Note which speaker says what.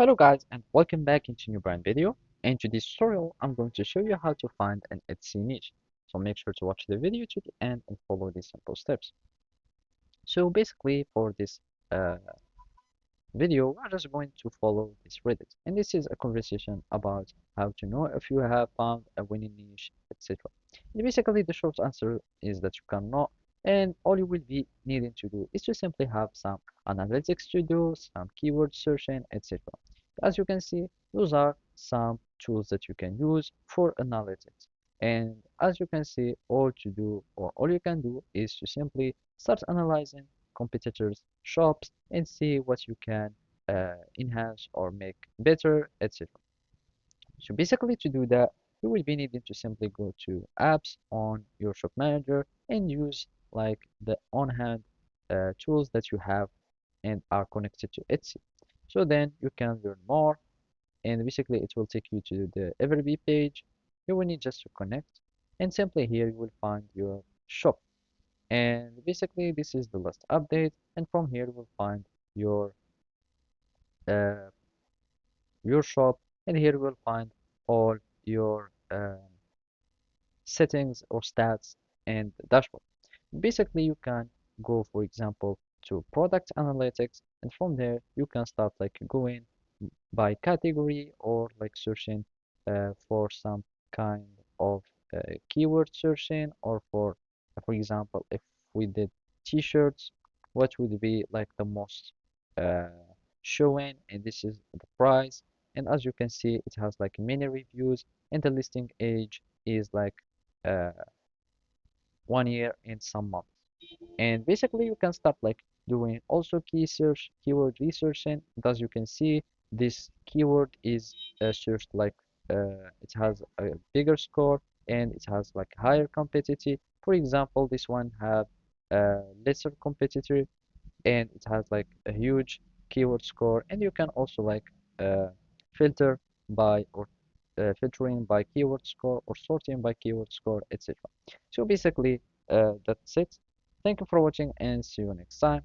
Speaker 1: Hello guys and welcome back into new brand video. In today's tutorial I'm going to show you how to find an Etsy niche. So make sure to watch the video to the end and follow these simple steps. So basically for this uh, video we're just going to follow this Reddit, and this is a conversation about how to know if you have found a winning niche, etc. And basically the short answer is that you cannot, and all you will be needing to do is to simply have some analytics to do, some keyword searching, etc. As you can see, those are some tools that you can use for analytics. And as you can see, all you can do is to simply start analyzing competitors' shops and see what you can enhance or make better, etc. So basically to do that, you will be needing to simply go to apps on your shop manager and use like the on-hand tools that you have and are connected to Etsy. So then you can learn more, and basically it will take you to the Everbee page. You will need just to connect, and simply here you will find your shop. And basically this is the last update, and from here you will find your uh, your shop, and here you will find all your settings or stats and dashboard. Basically you can go, for example, to product analytics, and from there you can start like going by category or like searching for some kind of keyword searching, or for example, if we did t-shirts, what would be like the most uh, showing, and this is the price. And as you can see, it has like many reviews, and the listing age is like uh, 1 year and some months. And basically you can start like doing also keyword researching, and as you can see, this keyword is searched like it has a bigger score, and it has like higher competitive. For example, this one have a lesser competitor, and it has like a huge keyword score, and you can also like uh, filter by or filtering by keyword score or sorting by keyword score, etc. So basically that's it. Thank you for watching and see you next time.